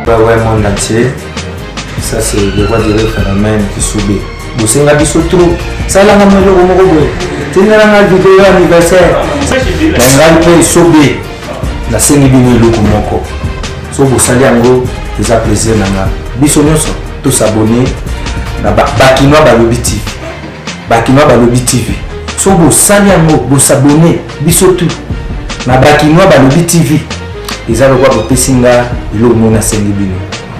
Ouais, monde entier. Ça, c'est le roi du phénomène qui subit. Vous savez, la biso trop. Ça, là, on a le romo. C'est une vidéo anniversaire. On a le subit. La scène est bien le comoko. So, vous savez, en gros, vous avez plaisir. Biso, nous sommes tous abonnés. Bakinois Balobi TV. Bakinois Balobi TV. So, vous savez, en gros, vous abonnez. Biso tout. Na Bakinois Balobi TV. Ils ont le droit de passer là, ils ont une scène de bino.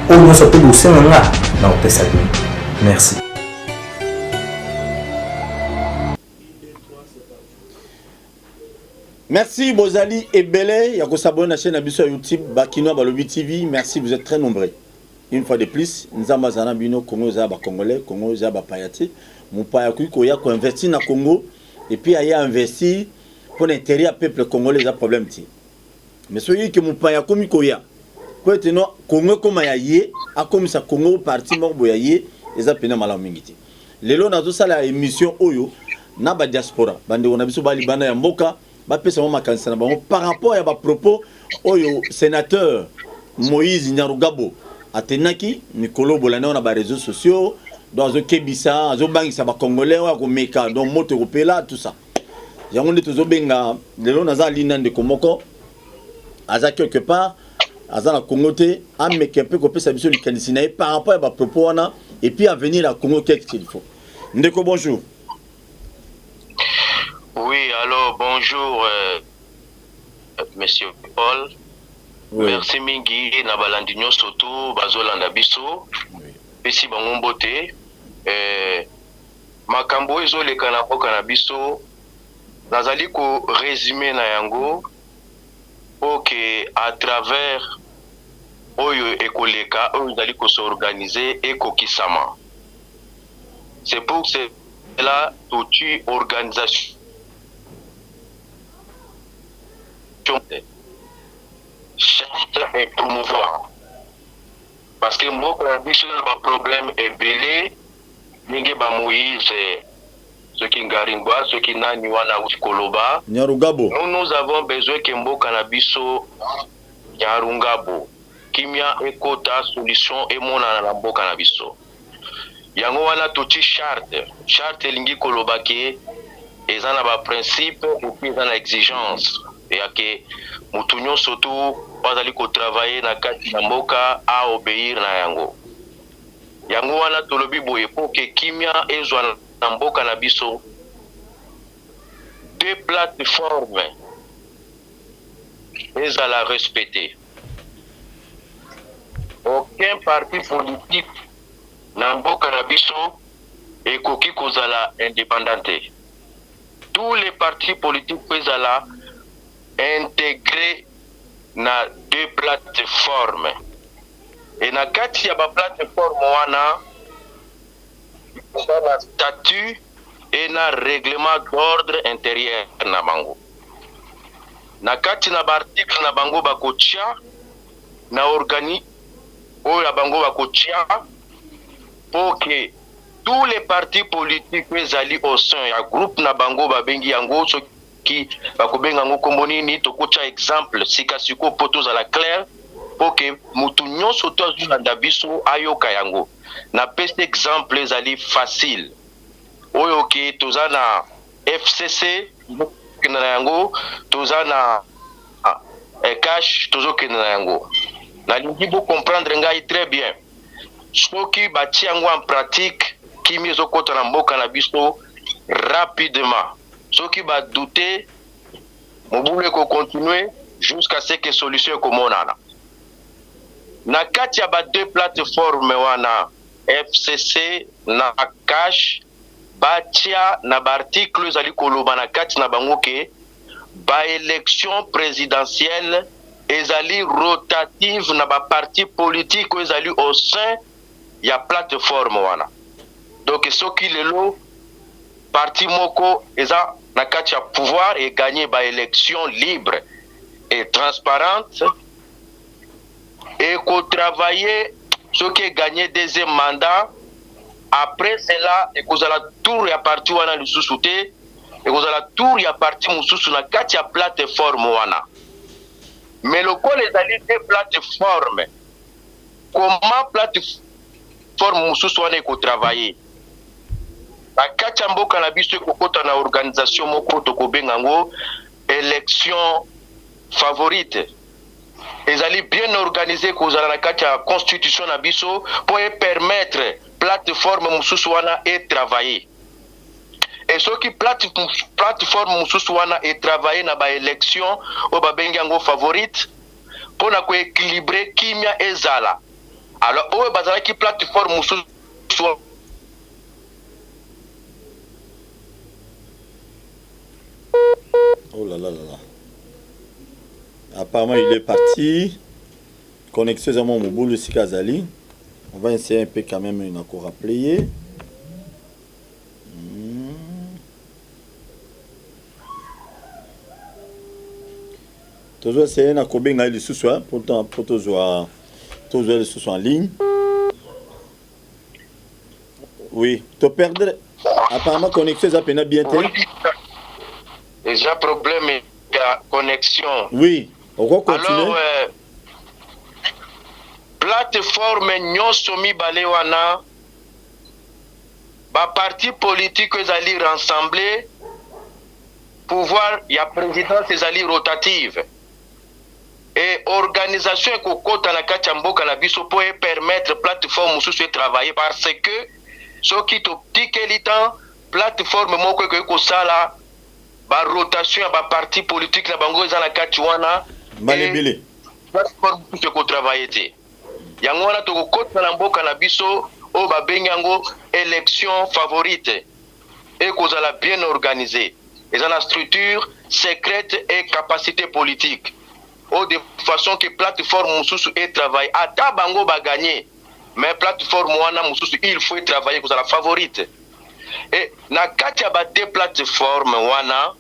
Oh, nous sommes tous au sein de là, dans le Pessac. Merci. Merci Bozali et Belé. Il y a que s'abonner à la chaîne Abisso YouTube, Bakinois Balobi TV. Merci, vous êtes très nombreux. Une fois de plus, nous avons un bino Congo Zaba Congolais, Congo Zaba Payati. Mon père a investi dans le Congo et puis il a investi pour l'intérêt du peuple congolais, a problème. Mais celui qui mon père comme Koya, quoi est non Congo comme Ayaye, a comme ça Congo parti mort boyaye, et ça peine mal amingiti. Les lois dans ça la émission Oyo, na ba diaspora, bande on a biso bali bana ya mboka, ba pesa ma kansana ba par rapport à ba propos Oyo sénateur Moïse Nyarugabo, atenaki Nicolo Bolane on a ba réseaux sociaux, dans un kebisa, zo bangi ça ba congolais wa ko meka, donc moto européen tout ça. Yango ne tozo benga, les lois na linande komoko. Aza quelque part, Aza la Congoté, a mec un peu copié sa mission du Kanisinaï par rapport à ma propos et puis à venir à Congo qu'est-ce qu'il faut. Ndeko, bonjour. Oui, alors bonjour, monsieur Paul. Oui. Merci Mingi, Nabalandinho Soto, Bazolanda Bisso. Pesi Bangombote. Makambo Ezo le Kanako Kanabiso. Nazali ko résumé na yango. Ok, à travers Oyo Ekoleka, Oyo Zali ko s'organiser Ekokisama. C'est pour cela toute organisation charte et promouvoir. Parce que moi, quand on a un problème est belé, Ninge ba Moïse, ceux qui Ngaringwa, ceux qui Naniwana ou Koloba. Nyarugabo. Nous avons besoin que Mbo Kanabiso Nyarungabo. Kimia Ekota solution et mon Anambo Kanabiso. Yango wana touti charte. Charte lingi Koloba qui est un principe et puis une exigence. Et que Moutounion surtout pas aller travailler na kati na mboka à obéir na yango. Yango wana tolobi boye pour que kimia ezwa na mboka na biso deux plateformes ezala respecter. Aucun parti politique na mboka na biso ekoki kozala indépendante. Tous les partis politiques ezala intégrés na deux plateformes. Et na kati ya ba plateforme wana na statut et na règlement d'ordre intérieur na bango. Na kati na ba article na bango bakotia na organi o ya bango bakotia pour que tous les partis politiques ezali au sein ya groupe na bango babengi yango qui bakobenga ngo komboni ni tokocha exemple sikasiko potos à la claire pour que mutu nyonso to azulanda biso ayoka yango na peste exemple ezali facile oyo ke tozana FCC kena yango tozana cash tozo kena yango na lingi bo comprendre ngai très bien soki bati yango en pratique kimi ezokota na mboka na biso rapidement. Ceux qui va douter, mon boulot est continuer jusqu'à ce que solution comme on a. Na kati ya ba deux plateformes wana FCC na cash batia na ba article zali koloba na kati na bango ke ba élection présidentielle ezali rotative na ba parti politique ezali au sein ya plateforme wana. Donc ce qui lelo parti moko eza na kati ya pouvoir et gagner ba élection libre et transparente et qu'on travailler ce qui est gagné deuxième mandat après cela et qu'on a la tour ya parti wana lisusu te et qu'on a la tour ya parti mususu na kati ya plateforme wana mais le col est allé des plateformes comment plateforme mosusu wana ekotravailler na kati ya mboka na biso ekokota na organisation moko tokobenga ngo élection favorite ezali bien organisé kozala na kati ya constitution na biso po permettre plateforme mosusu wana travailler et soki plateforme mosusu wana travailler na baélection oyo babengi yango favorite mpona koéquilibre kimia ezala alors oyo bazalaki plateforme mosusu. Oh là là là là. Apparemment il est parti. Connexion à mon mobile aussi Kazali. On va essayer un peu quand même une encore à player. Toujours essayer un kobenga le sous-soir pour toujours le sous en ligne. Oui, tu perdre. Apparemment connexion ça peine bien. Déjà problème de connexion. Oui, on va continuer. Alors, plateforme nyonso mibale wana ba parti politique ezali rassemblé pouvoir ya présidence ezali rotative et organisation ekokota na kati ya mboka na biso po permettre plateforme mosusu travailler parce que soki totikeli temps plateforme moko ekoki kosala ba rotation ya ba parti politique na bango eza na kati wana malebele plateforme mosusu ekotravailler te yango wana tokokota na mboka na biso oyo babengi yango élection favorite ekozala bien organisé eza na structure secrète et capacité politique ou de façon que plateforme mosusu travaille ata bango bagagné mais plateforme wana mosusu il faut travailler kozala favorite et na kati ya bate plateforme wana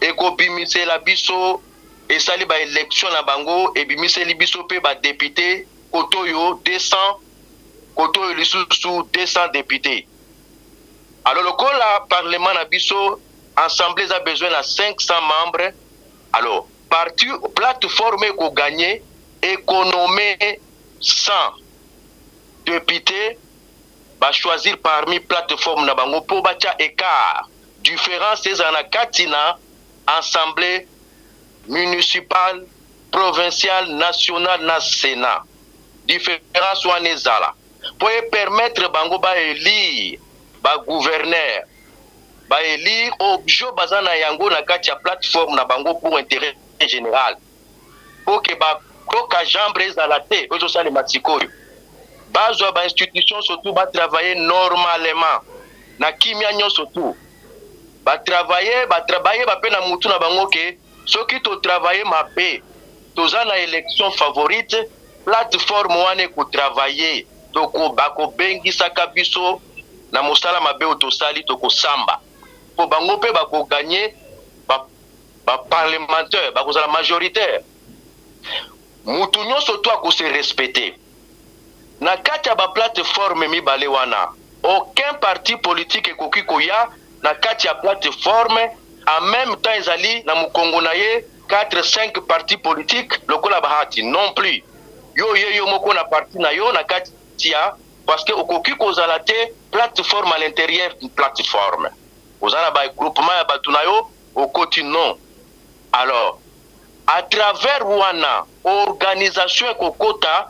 ekobimisela biso esali ba élection na bango ebimiseli biso pe ba député kotoyo 200 kotoyo lisusu 200 députés. Alors le parlement na biso assemblée a besoin de 500 membres. Alors parti plateforme ko gagner économer 100 députés va choisir parmi plateforme na bango pour bacha écart différence ezana katina assemblée municipale provinciale nationale na sénat différence wana ezala pour permettre bango ba élire ba gouverneur ba élire objo bazana yango na kati ya plateforme na bango pour intérêt général pour que ba koka jambre ezala te ozo sala matikoyo bazwa ba institution surtout ba travailler normalement na kimia nyonso tout ba travailler ba pe na mutu na bango ke soki to travailler mabe tozana élection favorite plateforme wane ko travailler toko bako bengisa kabiso na mosala mabe otosali toko samba po bango pe bako gagner ba parlementaire bako za majoritaire mutu nyonso to ako se respecter na kati ya ba plateforme mibale wana aucun parti politique ekoki koya na kati ya plateforme en même temps ezali na mukongo na ye 4-5 partis politiques lokola bahati non plus yo moko na parti na yo na kati ya parce que okoki kozala te plateforme à l'intérieur d'une plateforme ozala ba groupement ya batu na yo okoti non. Alors à travers wana organisation ekokota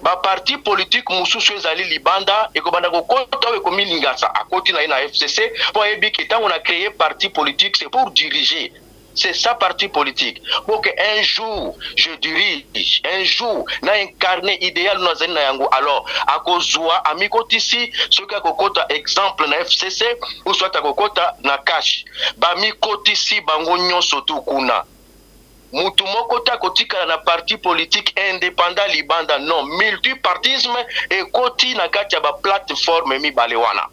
ba parti politique mususu ezali libanda ekobanda kokota o ekomilingasa akoti na FCC pour ebiki tant on a créé parti politique c'est pour diriger. C'est ça parti politique. Pour qu'un jour, je dirige, un jour, na incarné idéal na zeni na yango. Alors, à kozwa, amikotisi, ce qui a kokota exemple na FCC, ou soit à kokota na cash. Ba mikotisi bango nyonso tu kuna. Mutu moko ta kotika na parti politique indépendant libanda non. Multipartisme et koti na kati ya ba plateforme mibale wana.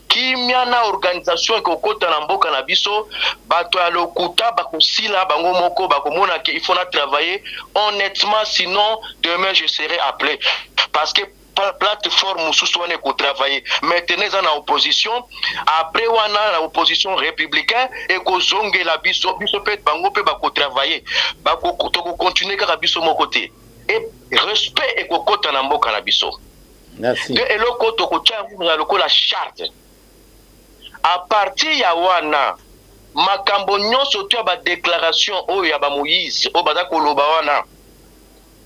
Kimia na organisation ekokota na mboka na biso bato ya lokuta bakosila bango moko bakomona ke il faut na travailler honnêtement sinon demain je serai appelé parce que plateforme mususu wana ko travailler maintenant en opposition après wana la opposition républicain ekozongela biso pe bango pe bako travailler bako continuer kaka biso moko te et respect ekokota na mboka na biso. Merci. De eloko tokotia na lokola charte. À partir ya wana makambo nyonso to ba déclaration oyo ya ba Moïse o baza koloba wana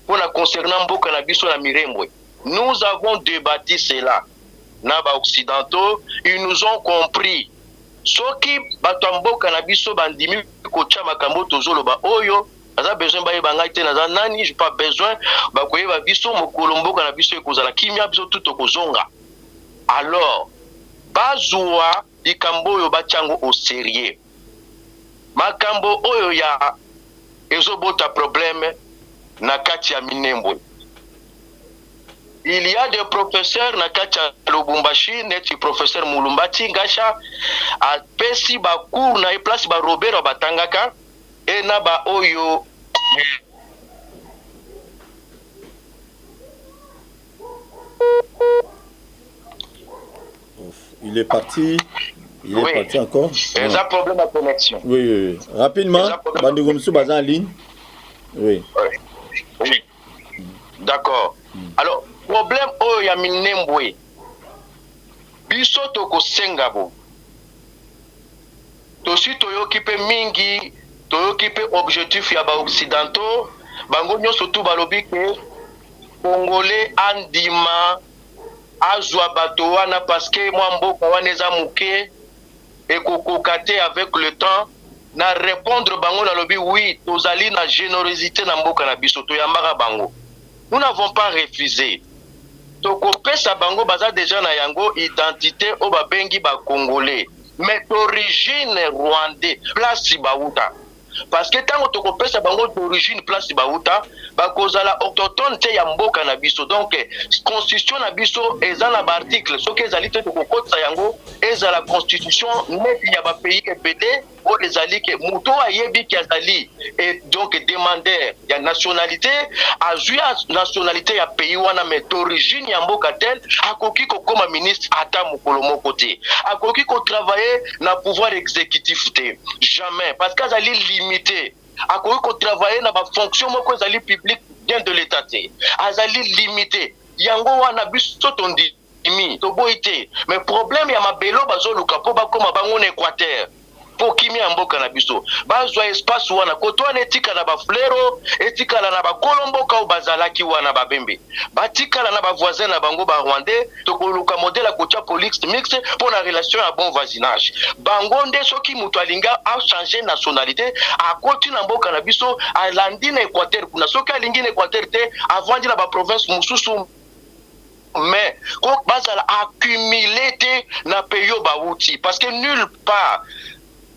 pona concernant mboka na biso na Mirembwe. Nous avons débattu cela na ba occidentaux, ils nous ont compris. Soki bato mboka na biso bandimi kotia makambo tozoloba oyo aza besoin ba yebanga te na nani, j'ai pas besoin ba koyeba biso mokolo mboka na biso ekozala kimia biso tout okozonga. Alors bazwa likambo oyo bachango au sérieux. Makambo oyo ya ezobota problème na kati ya Minembwe. Il y a des professeurs na kati ya Lubumbashi, neti professeur Mulumbati Ngasha a pesi ba cours na place ba Robert Batangaka et na ba oyo il est parti. Il est parti encore. Il y a un problème de connexion. Oui. Rapidement, Bandegomsu Bazan en ligne. Oui. D'accord. Alors, problème au ya Minembwe. Biso toko sengabo. Tosi toyoki pe mingi, toyoki pe objectif ya ba occidentaux, bango nyonso tu balobi ke Congolais andima azwa bato wana parce que moi mboka wana eza muke ekokokate avec le temps na répondre bango na lobi oui tozali na générosité na mboka na biso to yambaka bango. Nous n'avons pas refusé. Tokopesa bango baza déjà na yango identité o babengi ba Congolais mais d'origine rwandais place bauta. Parce que tant que tu pesa bango d'origine place bauta bakozala autochtone te ya mboka na biso. Donc constitution na biso ezala ba article soki ezali te kokotsa yango ezala constitution net ya ba pays ebele o ezali ke muto ayebi ki azali et donc demandeur ya nationalité azua nationalité ya pays wana mais d'origine ya mboka tel akoki kokoma ministre ata mokolo moko te akoki ko travailler na pouvoir exécutif te jamais parce que azali limité akoki ko travailler na ba fonction moko ezali public bien de l'état te azali limité yango wana biso tondi mi to boité mais problème ya mabelo bazoluka po bakoma bango na Équateur pour kimi ya mboka na biso bazwa espace wana koto wana etikala ba flero etikala na ba kolomboka o bazalaki wana babembe batikala na ba voisin na bango ba rwandais tokoluka modèle akotia police mixte pour la relation à bon voisinage bango nde soki mutu alinga a changer nationalité akoti na mboka na biso alandi na Équateur kuna soki alingi na Équateur te avandi na ba province mususu mais ko bazala accumulé te na peyo bauti parce que nulle part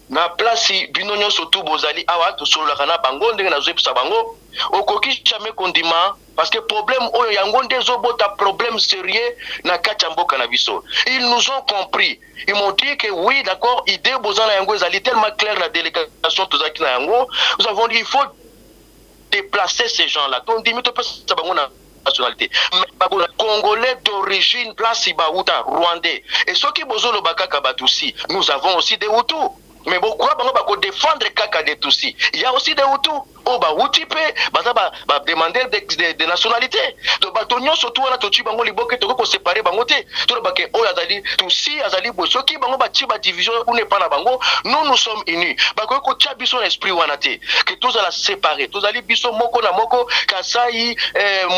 na place binonyo surtout bozali awa to solola kana bango ndenge na zepsa bango okoki jamais kondima parce que problème oyo yango ndezo bota problème sérieux na kati mboka na biso. Ils nous ont compris. Ils m'ont dit que oui d'accord idée bozana yango ezali tellement clair la délégation tozaki na yango nous avons dit il faut déplacer ces gens là donc dimi to pesa bango na nationalité mais Congolais d'origine place bauta rwandais et ceux qui bozolo bakaka batusi nous avons aussi des Hutus. Mais pourquoi bango bako défendre kaka de Tutsi? Il y a aussi des Hutus. Oh ba Hutu pe baza ba demander de nationalité. Donc batonyo surtout wana tochi bango liboke toko ko séparer bango te. To ba ke o azali Tutsi azali bosoki bango ba ti ba division ou ne pas na bango. Nous sommes unis. Bako ko tia biso esprit wana te. Que tous ala séparer. Tous ali biso moko na moko Kasai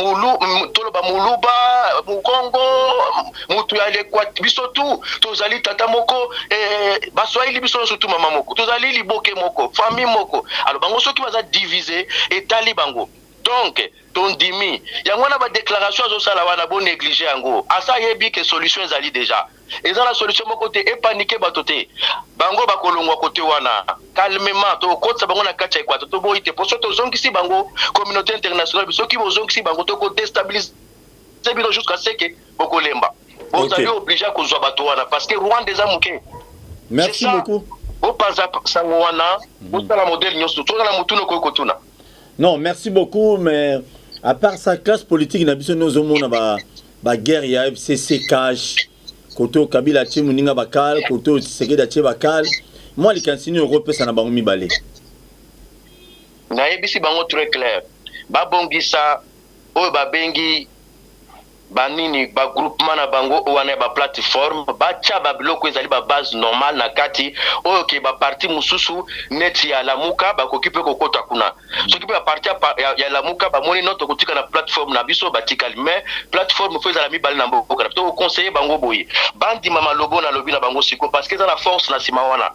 mulu tolo ba muluba Mukongo mutu ya lekwa biso tout. Tous ali tata moko baswahili biso surtout mama moko tozali liboke moko famille moko alors bango soki baza diviser etali bango donc tondimi yango na ba déclaration azosala wana bo négliger yango asa yebi que solution ezali déjà eza la solution moko te epaniquer bato te bango bakolongwa côté wana calmement to kotsa bango na kati ya Équateur to boite pour soto zongisi bango communauté internationale soki bozongisi bango to ko déstabiliser bino jusqu'à ce que bokolemba vous allez obligé à kozwa bato wana parce que Rwanda eza muke. Merci beaucoup. Non, merci beaucoup, mais à part sa classe politique, nous avons une guerre, il y a FCC cash, Koto Kabila Tchimuninga Bakal, Koto Sekeda Tché Bakal. Moi, les cancinés européens, ça n'a pas mis balai. Naïbisi Bango très clair. Babongisa, oyo babengi banini ba groupement na bango wana ba plateforme bacha ba biloko ezali ba base normale na kati oyo ke ba parti mususu neti ya lamuka bakoki pe kokota kuna soki pe ba parti ya lamuka ba moni noto kotika na plateforme na biso batikali mais plateforme fo ezala mibali na mboka na to conseiller bango boye bandi mama lobo na lobi na bango siko parce que za na force na sima wana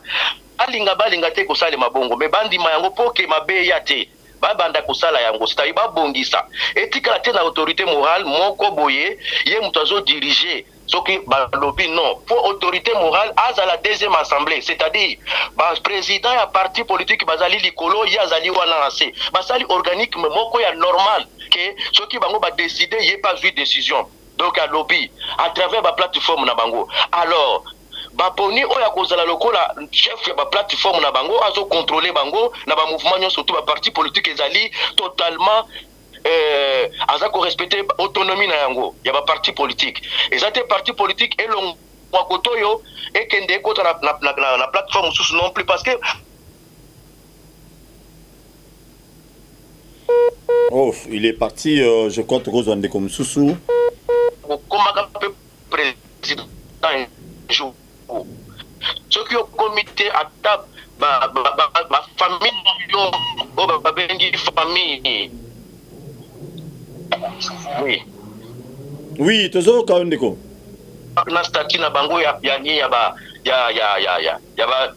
balinga te kosala mabongo mais bandi mayango poke mabe ya te babanda kosala yango c'est-à-dire babongisa etikala te na autorité morale moko boye ye mutu azo diriger soki balobi non pour autorité morale aza la deuxième assemblée c'est-à-dire président ya parti politique bazali likolo ye azali wana na se basali organique moko ya normal ke soki bango badécider ye pas vu décision donc alobi à travers ba plateforme na bango alors baponi oya kozala lokola chef ya ba plateforme na bango azo contrôler bango na ba mouvement nyonso surtout ba parti politique ezali totalement aza ko respecter autonomie na yango ya ba parti politique ezate parti politique elong wakotoyo ekende kota na plateforme sous non plus parce que oh il est parti je crois que Roswande comme Soussou comme président ceux qui ont comité à table ma famille babengi famille oui tozo kaondeko na statut na bango ya ba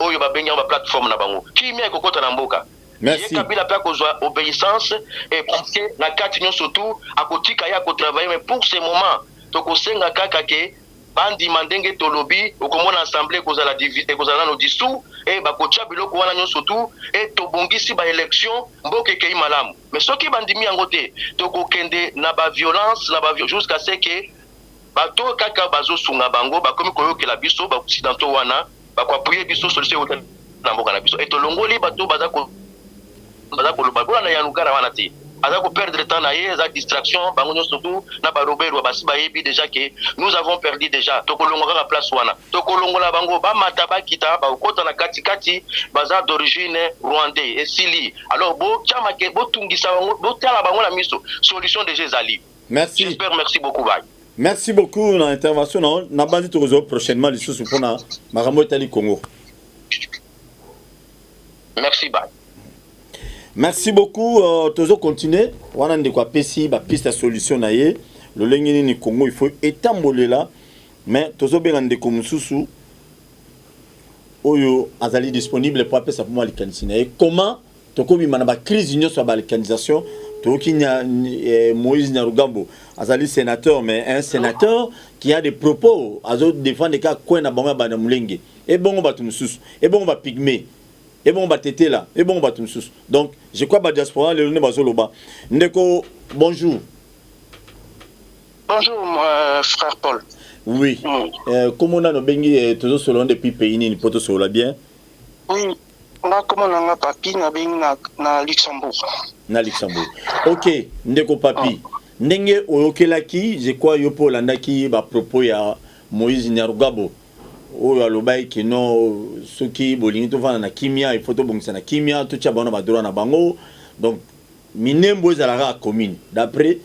oyo babengi ba plateforme na bango kimia kokota na mboka merci kabila pa kozwa obéissance et parce que na kati nyonso surtout akotika ya ko travailler mais pour ce moment to kosenga kaka ke bandi mandenge tolobi okomona assemblée kozala divisé kozala no dissous et bakocha biloko wana nyonso tout et tobongisi ba élection mboke kei malamu mais soki bandimi yango te tokokende na ba violence na ba jusqu'à ce que bato kaka bazo sunga bango bakomi koyokela biso ba occidentaux wana bakwapuye biso solution na mboka na biso et tolongoli bato baza ko loba na yanugara wana te aza ko perdre temps na ye za distraction bango nyonso tout na ba robert basi bayebi déjà que nous avons perdu déjà tokolongola la place wana tokolongola bango ba mata ba kita ba okota na kati kati baza d'origine rwandais et sili alors bo chama ke bo tungisa bango bo tala bango la miso solution déjà ezali merci j'espère merci beaucoup bye merci beaucoup na intervention na bandi to rezo prochainement les sous pour na makambo etali Congo merci bye. Merci beaucoup. Toujours continuer. On a quoi pesi ba piste solution na ye. Le lengini ni Congo il faut étamboler là. Mais toujours bien ande comme susu. Oyo azali disponible pour appeler ça pour moi les et comment toko bi manaba crise union sur la canalisation. Toki Moïse Narugambo azali sénateur mais un sénateur qui a des propos azo défendre des cas quoi na bango ba na mulenge. Et bon on va tout susu. Et bon on va pygmée. Et bon bah tété là et bon bah tout sous donc je crois que diaspora le ne bazoloba ndeko bonjour frère Paul oui comment on a bengi toujours selon depuis pays ni poto sola bien oui là comment on a papi na bengi na Luxembourg OK ndeko papi ndenge oyokelaki je crois yo po landaki ba propos ya Moïse Nyarugabo oyo alobai kino soki bolingi to vana na kimia il faut to bongisa na kimia to tia bana ba droit na bango donc minembo ezalaka commune d'après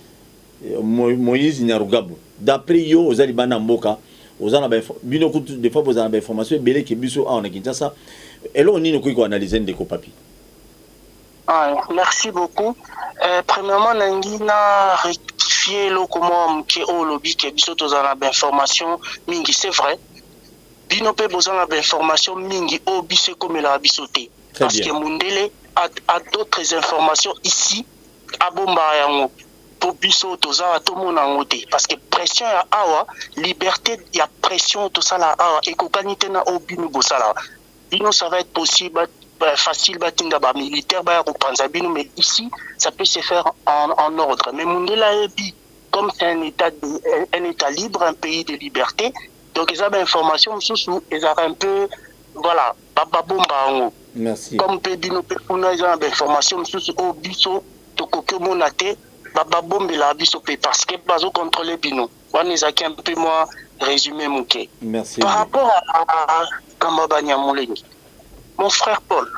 Moïse Nyarugabo d'après yo ozali bana mboka ozana ba bino kutu des fois bozana ba information belé ke biso a on a Kinshasa elo nini ko analyser ndeko papi merci beaucoup premièrement nangina rectifier lo comment ke o lobby ke biso tozana ba information mingi c'est vrai bino pe besoin d'informations mingi au biso comme la bisoté parce que Mundele a d'autres informations ici à bomba yango pour biso toza to mona ngote parce que pression ya awa liberté ya pression to sala awa et kokanité na obinu bosala bino ça va être possible facile batinga ba militaire ba ko panza bino mais ici ça peut se faire en ordre mais Mundela ebi comme c'est un état libre un pays de liberté. Donc, ils ont des informations, ils ont un peu, voilà, bababomba. Merci. Comme Pédino, ils ont des informations, au biso, tokoke monate, bababombe la biso, parce que bazo contrôler bino. On est à un peu moins résumé, mouké. Merci. Par rapport à Kambabanya Moulengi, mon frère Paul,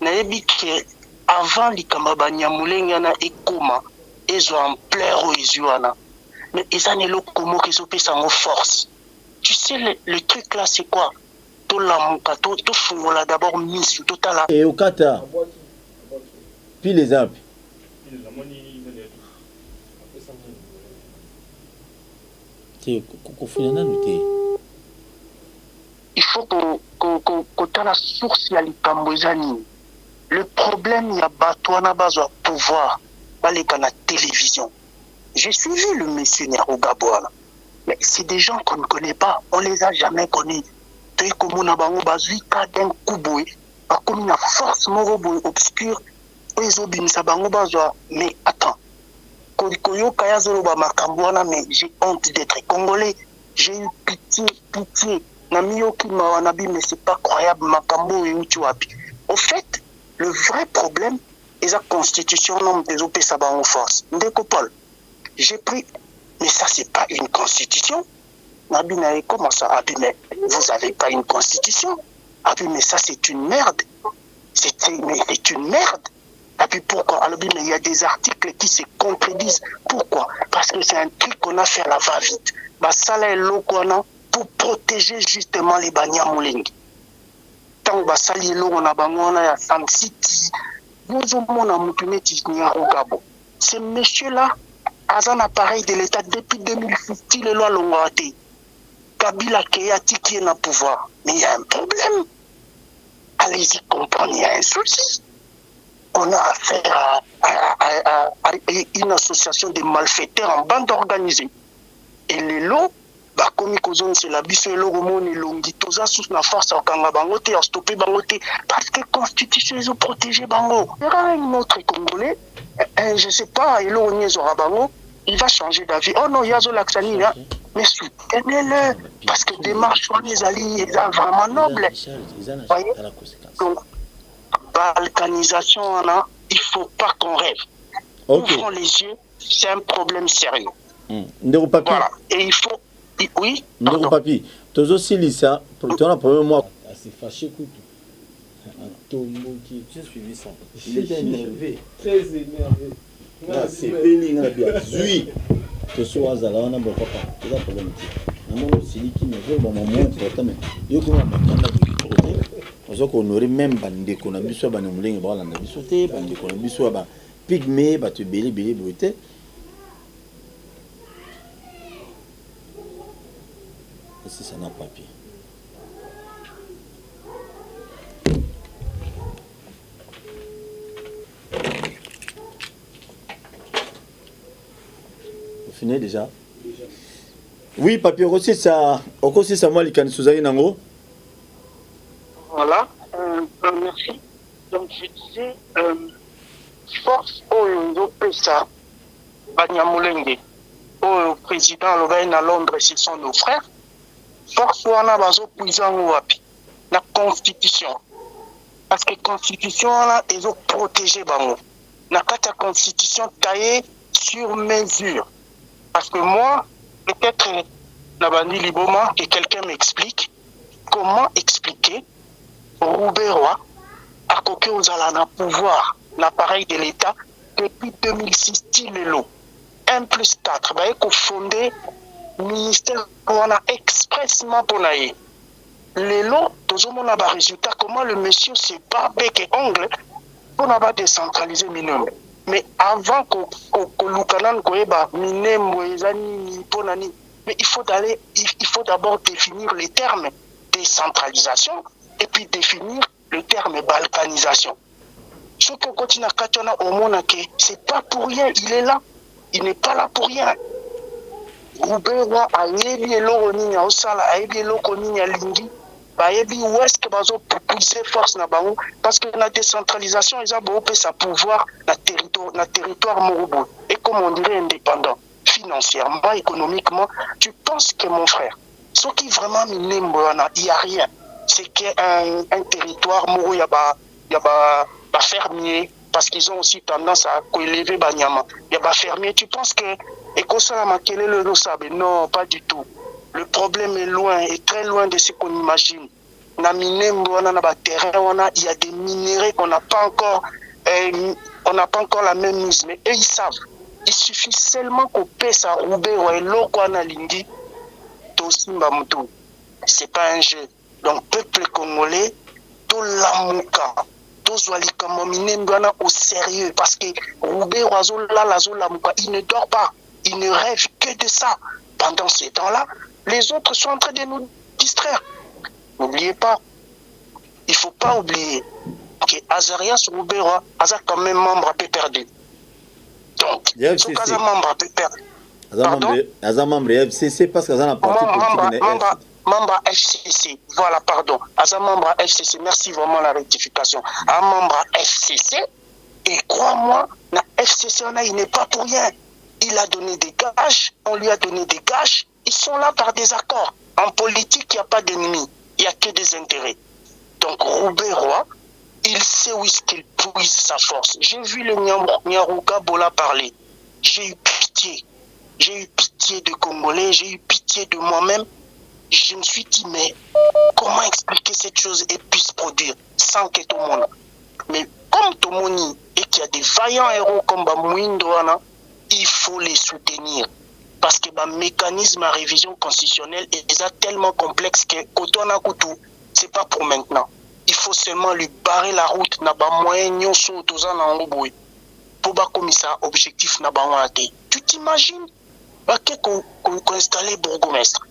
n'a dit que avant les Kambabanya Moulengi, il y a Ekoma, ils ont ampleur ou ils ont. Mais ils ont le comment qu'ils ont payé en force. Tu sais, le truc là, c'est quoi? Tout l'amour, tout fou, là d'abord mission, tout à la. Et au Qatar, puis les arbres. Il faut que tu la source ya likambozani. Le problème, il y a Batouana Bazo pouvoir, baleka na télévision. J'ai suivi le monsieur Nyarugabouana. Mais c'est des gens qu'on ne connaît pas, on les a jamais connus. Tu es comme on a bango bazui d'un coup comme une force moroboy obscure, ils ont bimisa bango bazo. Mais attends, Koyo Kaya Zoloba Makambouana, mais j'ai honte d'être congolais. J'ai eu pitié. Namiyoki Mawanabi, mais c'est pas croyable, Makambo et Uchuapi. Au fait, le vrai problème, c'est la constitution non des OP Saban force. Ndekopol, j'ai pris, mais ça c'est pas une constitution. Nabi Nae, comment ça? Abi, mais vous avez pas une constitution. Abi, mais ça c'est une merde. C'est une merde. Et puis pourquoi? Alors, mais il y a des articles qui se contredisent. Pourquoi? Parce que c'est un truc qu'on a fait à la va-vite. Basala et Lokwana pour protéger justement les Banyamoulengi. Tant que Basali et Lokwana Bangwana ya San City, nous avons Moutuneti Nyarugabo. Ce monsieur-là a un appareil de l'État depuis 2006, il est loin Longwate. Kabila Keyati qui est dans le pouvoir. Mais il y a un problème. Allez-y comprendre, il y a un souci. On a affaire à une association de malfaiteurs en bande organisée. Et les lots, comme c'est la biso et l'oromone longi, tout ça sous la force à Kanga Bangote, à stopper Bangote, parce que la Constitution, ils ont protégé Bango. Il y aura un autre Congolais, je ne sais pas, et Bango, il va changer d'avis. Oh non, il y a Zolaxani, mais soutenez-le, parce que démarche, les alliés, ils sont vraiment nobles. Voyez? Donc, balkanisation, il ne faut pas qu'on rêve. Okay. Ouvrons les yeux, c'est un problème sérieux. Voilà. Et il faut. Oui. Ndeko papi. Tozo silisa. Pour ton premier mois. C'est fâché coup. J'ai suivi ça. Il était énervé. Très énervé. C'est pénible, il a bien. Zui. Tu sois à la on a beaucoup pas. C'est un problème. Namoro siliki ne veut pas mon important mais. Yo comment bakanda de Ozo ko honorer même bande ko na biso ba nomulenge ba landa biso te bande ko na biso ba pygmée ba te belé bruté. Si ça n'a pas papier. Vous finissez déjà? Oui, papier aussi ça moi les canissouzaï nango. Voilà, merci. Donc je disais, force au PSA, Banyamulenge, au président Lovain à Londres, ce sont nos frères. Force wana bazo puissant wapi la constitution parce que constitution là ils ont protégé bango na kata constitution taillée sur mesure parce que moi peut-être na bandi liboma que quelqu'un m'explique comment expliquer Roubaix-Roi à côté aux ala pouvoir l'appareil de l'État depuis 2006 Tilelo 1+4 bah qu'on fondé ministère on a expressement pour naïe. Les lots, tous on a des résultats. Comment le monsieur s'est barbé et ongle pour n'avoir décentralisé minimum. Mais avant que l'Ukanan koeba minembo ezani ponani, mais il faut d'abord définir les termes décentralisation et puis définir le terme balkanisation. Ce qu'on continue à katona au monde c'est pas pour rien, il est là, il n'est pas là pour rien. Roubaix-Roi a yebi eloko nini osala ayebi eloko nini alingi bayebi ouest que bazo pousser force na bango parce que la décentralisation ils ont beaucoup sa pouvoir na territoire morobo et comme on dirait indépendant financièrement économiquement tu penses que mon frère ce qui vraiment minembo il y a rien c'est qu'un territoire moro y a ba fermier parce qu'ils ont aussi tendance à élever Banyama. Il y a des fermiers, tu penses que non, pas du tout. Le problème est loin, est très loin de ce qu'on imagine. Il y a des minéraux qu'on n'a pas encore, on n'a pas encore la même mise, mais eux ils savent. Il suffit seulement qu'on pèse à Roubaix ou à Lokwana Lindi, Tosimba Moutou. C'est pas un jeu. Donc, peuple congolais, tout l'amouka, tout Zoualika Momine Ndouana au sérieux. Parce que Roubaix, Oiseau, là, Lazo, l'amouka, il ne dort pas. Il ne rêve que de ça. Pendant ces temps-là, les autres sont en train de nous distraire. N'oubliez pas, il ne faut pas oublier que Azarias Roubaix, Azar quand même membre à peu perdu. Donc, ce Azar membre à peu perdu. Azar membre FCC parce qu'Azar n'a pas parti membre FCC, voilà, pardon. Azar membre FCC, merci vraiment la rectification. Un membre FCC, et crois-moi, la FCC, il n'est pas pour rien. Il a donné des gages, on lui a donné des gages, ils sont là par des accords. En politique, il n'y a pas d'ennemis, il n'y a que des intérêts. Donc, Roubaix Roy, il sait où est-ce qu'il puise sa force. J'ai vu le Nyaruka Bola parler. J'ai eu pitié. J'ai eu pitié de Congolais, j'ai eu pitié de moi-même. Je me suis dit, mais comment expliquer cette chose et puisse produire sans que tout le monde. Mais comme Tomoni et qu'il y a des vaillants héros comme Bamouindouana, il faut les soutenir. Parce que le mécanisme à révision constitutionnelle est tellement complexe que Kotona Koutou, ce n'est pas pour maintenant. Il faut seulement lui barrer la route na ba moyen nyonso toza na ngoboué pour ba commissaire objectif na ba wanté. Tu t'imagines qu'on installe bourgmestre.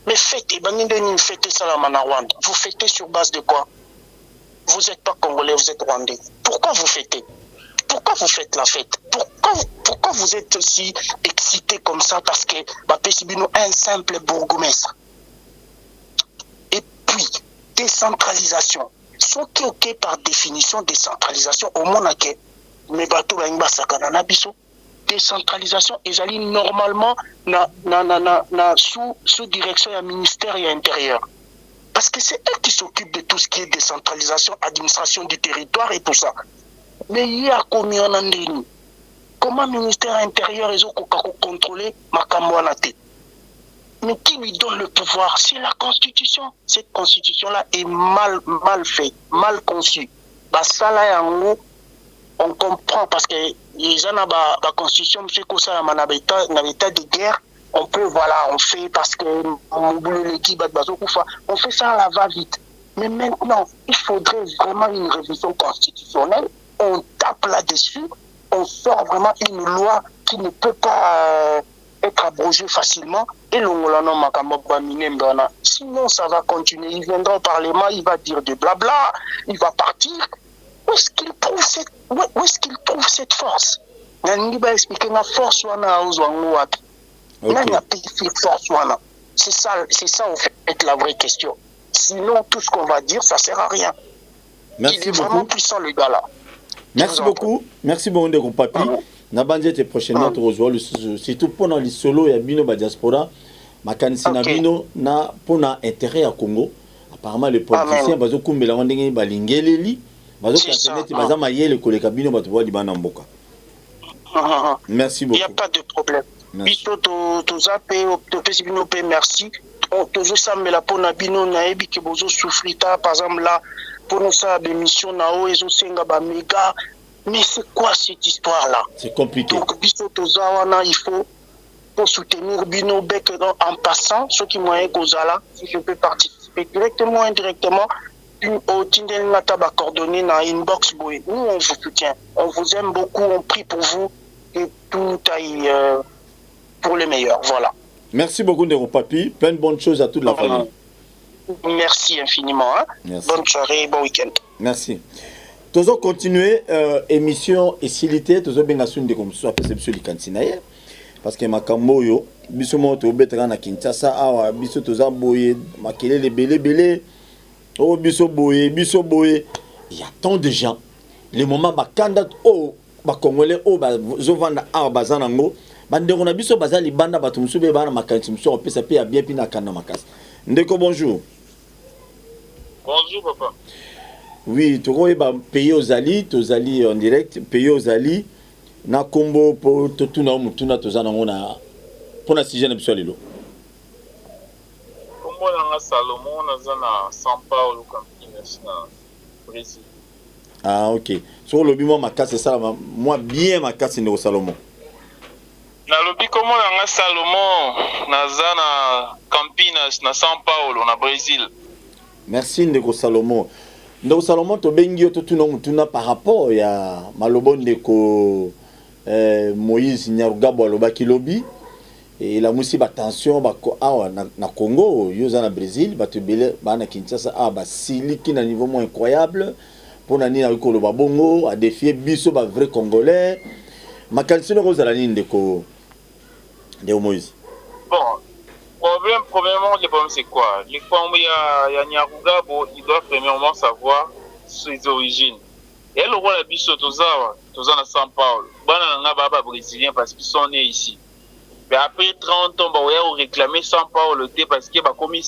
Mais fêtez, fêtez ça la Rwanda. Vous fêtez sur base de quoi? Vous n'êtes pas congolais, vous êtes rwandais. Pourquoi vous fêtez? Pourquoi vous faites la fête? Pourquoi vous êtes aussi excité comme ça? Parce que Pesibino est un simple bourgmestre. Et puis, décentralisation. Ce qui est OK par définition, décentralisation, au monde, mais bateau la sakana biso. Décentralisation, ils allaient normalement sous direction du ministère et intérieur. Parce que c'est eux qui s'occupent de tout ce qui est décentralisation, administration du territoire et tout ça. Mais il y a combien d'années? Comment le ministère intérieur est contrôler ma Kamouanate? Mais qui lui donne le pouvoir? C'est la Constitution. Cette Constitution-là est mal faite, mal conçue. Ça là, en gros, on comprend parce que les gens ont la Constitution, on fait l'état de guerre. On peut, voilà, on fait parce que on fait ça à la va-vite. Mais maintenant, il faudrait vraiment une révision constitutionnelle. On tape là-dessus, on sort vraiment une loi qui ne peut pas être abrogée facilement. Et sinon, ça va continuer. Il viendra au Parlement, il va dire des blabla, il va partir. Où est-ce qu'il trouve cette force? Il va expliquer la force. C'est ça, en fait, la vraie question. Sinon, tout ce qu'on va dire, ça ne sert à rien. Merci Il est beaucoup. vraiment puissant, le gars-là. Merci beaucoup. Merci beaucoup de papi. Nabandi était prochainement surtout pendant les solos et bino ba diaspora. Makanisi na bino na pona intérêt à Congo. Apparemment les politiciens bazo kumbela wandenge balingeleli. Bazo kaseneti baza mayele koleka bino bato ba libana mboka. Merci beaucoup. Il n'y a pas de problème. Biso to zape to pesi bino pe merci. Toujours ça mais la pona bino na ebi ke bozo souffrita par exemple là pour nous ça émission na o ezo senga ba méga. Mais c'est quoi cette histoire-là? C'est compliqué. Donc, Biso Tozawana, il faut soutenir Bino Beck en passant, ceux qui m'ont Gozala, si je peux participer directement ou indirectement, au Tindel Nataba coordonné dans Inbox Boy. Nous, on vous soutient. On vous aime beaucoup, on prie pour vous et tout aille pour le meilleur. Voilà. Merci beaucoup, Ndero Papi. Plein de bonnes choses à toute la famille. Merci infiniment. Hein? Merci. Bonne soirée, bon week-end. Merci. Toujours continuer émission et silité toujours bien assumer de comme ça parce que sur les cantines parce que makambo yo biso moto betra na Kinshasa awa biso toza boye makelele belé oh biso boye il y a tant de gens les moments bakanda oh ba congolais oh ba zovanda awa bazanango bandeko na biso bazali banda bato musube bana makanti muso opesa pe ya bien pina kanda makasi ndeko bonjour. Bonjour papa. Oui, tu vois, payer aux alliés en direct, payer aux alliés, na combo pour tout na mutuna tozana mona pour na sujet na bisolilo. Combo na Salomon na zana São Paulo Campinas na Brésil. Ah OK. Sur le bimo ma casse ça moi bien ma casse au Salomon. nalobi komo nanga Salomon naza na Campinas na São Paulo na Brésil. Merci ndeko Salomon. Ndeko Salomon tobengi yo totuna mutuna par rapport ya malobo ndeko Moïse Nyarugabo alobaki lobi et la musi ba tension ba awa na Congo yo za na Brésil ba tebele ba na Kinshasa ba siliki na niveau moins incroyable pour nani na ko loba bongo a défier biso ba vrai congolais makansino ko za nini ndeko Moïse. Bon, problème premièrement le problème c'est quoi? Les femmes il y a Nyarugabo, il doit premièrement savoir ses origines. Et le roi la biso toza na São Paulo. Bana nga baba brésilien parce qu'ils sont nés ici. Mais après 30 ans, on réclamer São Paulo parce que ba komi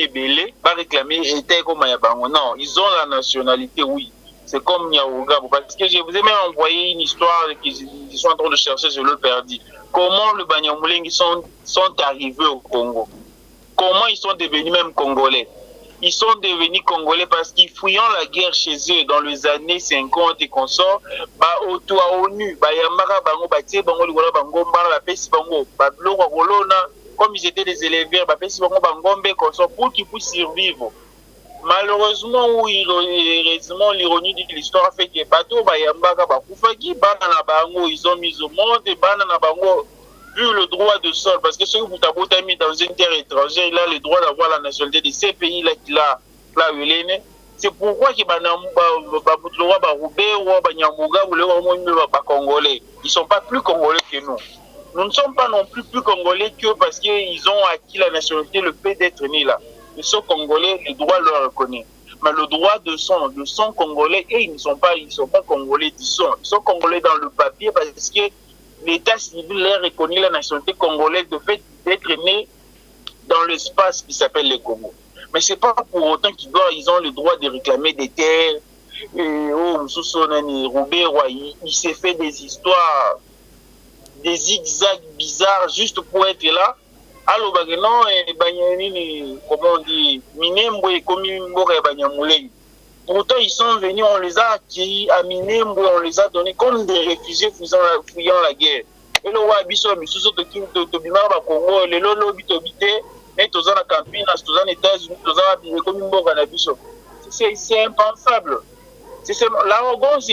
ebele, ba réclamer était comme ya bango. Non, ils ont la nationalité, oui. C'est comme Nyarugabo parce que je vous ai même envoyé une histoire qu'ils sont en train de chercher, je le perdu. Comment le Banyamulenge sont arrivés au Congo? Comment ils sont devenus même Congolais? Ils sont devenus Congolais parce qu'ils fuyant la guerre chez eux dans les années 50 et consorts, auto à ONU, yamaka bango, batie bango, ligola bango, la pesi bango, bloko kolona, comme ils étaient des éleveurs, pesi bango, bangombe, consort, pour qu'ils puissent survivre. Malheureusement, ou heureusement, l'ironie de l'histoire fait que bateau, yamaka, bakufaki, banana bango, ils ont mis au monde, et banana bango, vu le droit de sol, parce que ceux qui vous mis dans une terre étrangère, il a le droit d'avoir la nationalité de ces pays-là qu'il a là où il est né. C'est pourquoi ils ne sont pas plus congolais que nous. Nous ne sommes pas non plus congolais que parce qu'ils ont acquis la nationalité, le fait d'être nés là. Ils sont congolais, le droit leur reconnaît. Mais le droit de sang congolais, et ils ne sont pas congolais du sang. Ils sont congolais dans le papier parce que l'État civil leur reconnaît la nationalité congolaise de fait d'être né dans l'espace qui s'appelle le Congo. Mais ce n'est pas pour autant qu'ils ont le droit de réclamer des terres. Il s'est fait des histoires, des zigzags bizarres juste pour être là. Alors, comment on dit, Minembo et Komimbo et Banyamulenge. Pourtant, ils sont venus, on les a accueillis à Minembo, on les a donnés comme des réfugiés fuyant la guerre. Et le roi Abisso, Tobimar, Congo, les Lolo, Bitobité, et tous en Campinas, tous en États-Unis, tous en Komimbo, Ganabiso. C'est impensable. L'arrogance,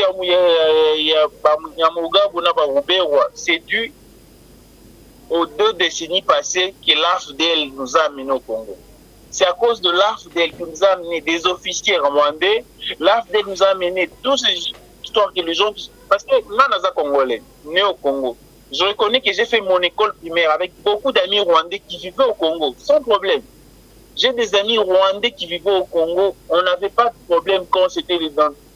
c'est dû aux 2 décennies passées que l'AFDL nous a amenés au Congo. C'est à cause de l'AFDL qui nous a amené des officiers rwandais. L'AFDL nous a amené toutes ces histoires que les gens... Parce que moi, je suis congolais, né au Congo. Je reconnais que j'ai fait mon école primaire avec beaucoup d'amis rwandais qui vivaient au Congo, sans problème. J'ai des amis rwandais qui vivaient au Congo. On n'avait pas de problème quand c'était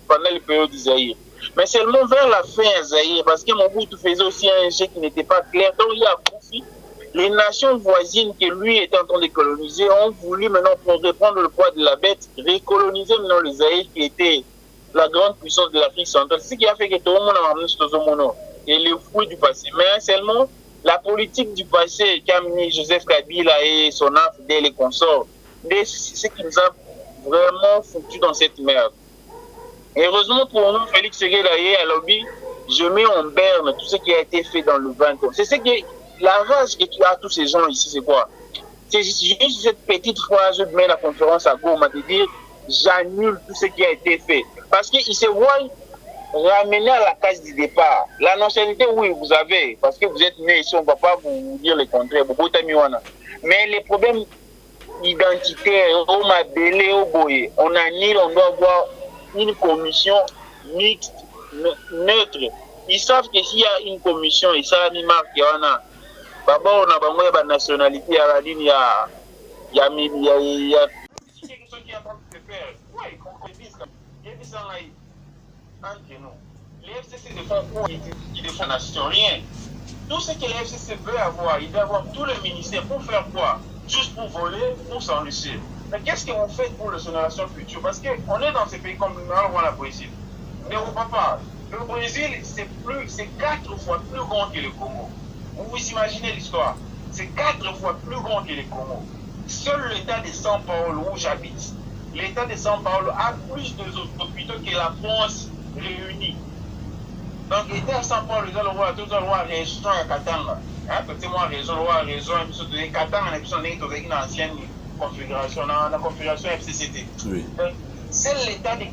pendant les périodes du Zaïre. Mais seulement vers la fin Zaïre, parce que Mobutu faisait aussi un jet qui n'était pas clair. Donc il y a profit. Les nations voisines que lui était en train de coloniser ont voulu maintenant, pour reprendre le poids de la bête, recoloniser maintenant le Zaïre qui était la grande puissance de l'Afrique centrale. C'est ce qui a fait que tout le monde a ramené ce mono et les fruits du passé. Mais seulement la politique du passé qu'a amené Joseph Kabila et son AFDL et consorts, c'est ce qui nous a vraiment foutu dans cette merde. Et heureusement pour nous, Félix Tshisekedi à lobby, je mets en berne tout ce qui a été fait dans le 20 ans. C'est ce qui la rage que tu as tous ces gens ici, c'est quoi? C'est juste cette petite phrase, je mets la conférence à Goma de dire j'annule tout ce qui a été fait. Parce qu'ils se voient ramener à la case du départ. La nationalité, oui, vous avez, parce que vous êtes né ici, on ne va pas vous dire le contraire. Mais les problèmes identitaires, on annule, on doit avoir une commission mixte, neutre. Ils savent que s'il y a une commission, et ça, il marque, il y en a. D'abord, on a une nationalité, il y a la ligne, il y a. C'est quelque chose qui est en train de se faire. Oui, il y a des gens entre nous. Les FCC ne font quoi? Ils ne font la nation, rien. Tout ce que les FCC veut avoir, il doit avoir tous les ministères pour faire quoi? Juste pour voler, pour s'enrichir. Mais qu'est-ce que vous faites pour les générations futures? Parce qu'on est dans ces pays comme le Brésil. Mais on ne va pas. Le Brésil, c'est 4 fois plus grand que le Congo. Vous vous imaginez l'histoire? C'est 4 fois plus grand que le Congo. Seul l'État de São Paulo, où j'habite, l'État de São Paulo a plus d'hôpitaux que la France réunie. Donc, l'État de São Paulo, ils ont le droit à restaurant à Katanga. Moi raison, et Qatar, on a une ancienne configuration, la configuration FCCT. Oui. C'est l'État de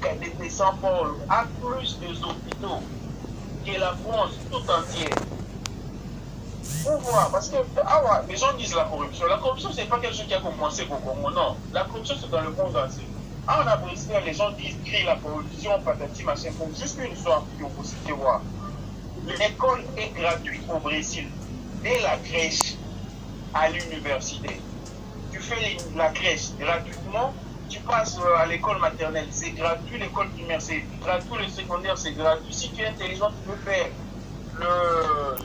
Saint-Paul a plus d'hôpitaux que la France tout entière. Pour voir, parce que les gens disent la corruption. La corruption, c'est pas quelque chose qui a commencé au Congo, non. La corruption, c'est dans le monde entier. En Afghanistan, les gens disent crient la corruption, patati, machin. Pour juste une histoire que vous citez voir. L'école est gratuite au Brésil, dès la crèche à l'université. Tu fais la crèche gratuitement, tu passes à l'école maternelle, c'est gratuit, l'école primaire c'est gratuit, le secondaire c'est gratuit. Si tu es intelligent, tu peux faire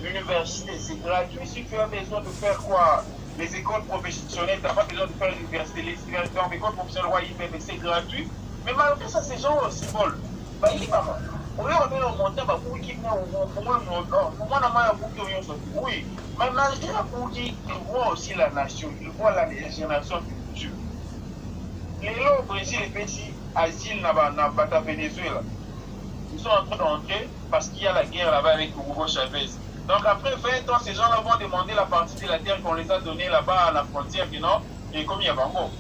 l'université, c'est gratuit. Si tu as besoin de faire quoi, les écoles professionnelles, tu n'as pas besoin de faire l'université. Les écoles professionnelles, c'est gratuit. Mais malgré ça, ces gens aussi volent. Bah, il est pas mal. Oui, mais malgré la politique, ils voient aussi la nation, ils voient la génération future. Les lots au Brésil et petit asile dans Venezuela. Ils sont en train d'entrer parce qu'il y a la guerre là-bas avec Hugo Chavez. Donc après 20 ans, ces gens-là vont demander la partie de la terre qu'on les a donnée là-bas à la frontière du Nord, et comme il y a Bango.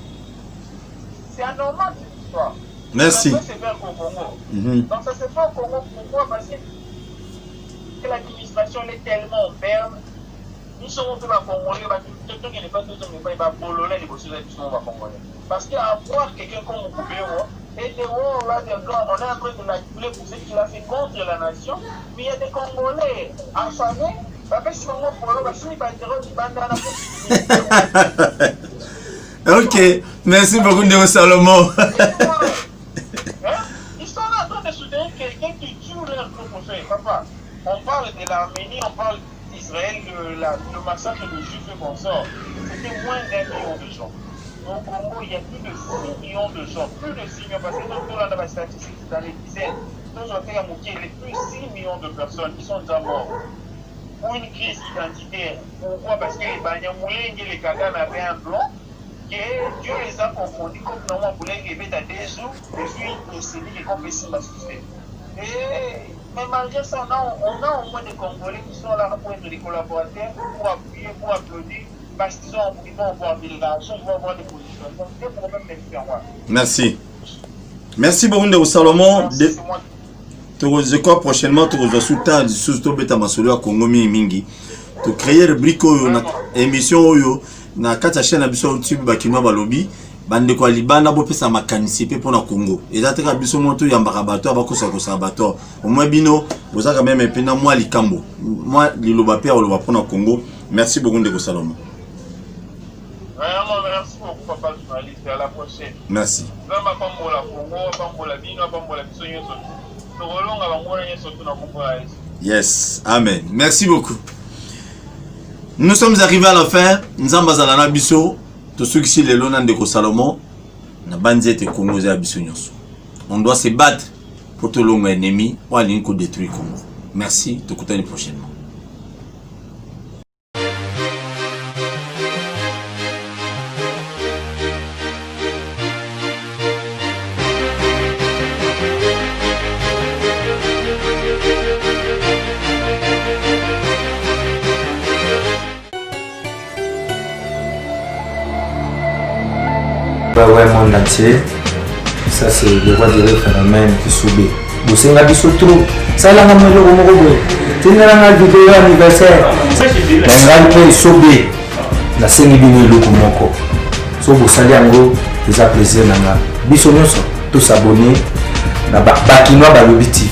C'est anormal cette histoire. Merci. Ça se fait au Congo. Donc ça se fait au Congo. Pourquoi? Parce que l'administration est tellement ferme. Nous sommes tous les Congolais, quelqu'un qui n'est pas tout le monde, il va bolonner les bosses de Congolais. Parce qu'avoir quelqu'un comme Moukoubewa, et on est en train de l'acculer pour ce qu'il a fait contre la nation, mais il y a des Congolais affamés. Ok, merci beaucoup Ndeko Salomon. Ils sont là en train de soutenir quelqu'un qui tue leur propre frère. Papa, on parle de l'Arménie, on parle d'Israël, le massacre de Juifs et consorts. C'était moins d'1 million de gens. Au Congo, il y a plus de 6 millions de gens. Plus de 6 millions, parce que nous, on a des statistiques dans les dizaines. Nous, on fait à Mouké, il y a plus de 6 millions de personnes qui sont déjà mortes. Pour une crise identitaire. Pourquoi? Parce que les Banyamoulengue et les Kagame avaient un blanc. Que Dieu les a confondus comme normalement Boulengue avait à des jours, et puis il s'est dit qu'on fait ça système. Mais malgré ça, on a au moins des Congolais qui sont là pour être des collaborateurs, pour appuyer, pour applaudir, parce qu'ils vont avoir de l'argent, ils vont avoir des positions. Donc, c'est pour même les faire. Merci. Merci beaucoup Ndeko Salomon. Je crois prochainement tu vas soutenir surtout beta masolo ya Congo mingi. Tu créer rubrique na émission oyo na kata chaîne na biso YouTube bakino balobi bande ko libana bo pesa makanisi pe pona Congo. Eza teka biso moto ya mbarabato abakosa ko sabato. Au moins bino boza quand même pena moi likambo. Moi liloba pe oloba pona Congo. Merci beaucoup Ndeko Salomon. Vraiment merci beaucoup papa journaliste, à la prochaine. Merci. Yes, amen. Merci beaucoup. Nous sommes arrivés à la fin. Nzamba zalana biso. Tous ceux qui sont les lonas de Salomon. Na banzi ete Congo za biso nyonso. On doit se battre pour tout l'homme ennemi ou aller nous détruire Congo. Merci. Te écoutons prochainement. Ouais, monde entier. Ça c'est le roi du phénomène qui subit. Vous savez, biso trop. Ça là, on le remet. Tu n'as pas de vidéo anniversaire. On va le subir. La scène est bien le comoko. So vous savez en gros, des plaisir nanga. Biso nyonso, tous abonnés. Na Bakinois Balobi TV.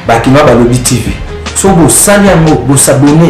Bakinois Balobi TV. So vous savez en gros, vous abonnez.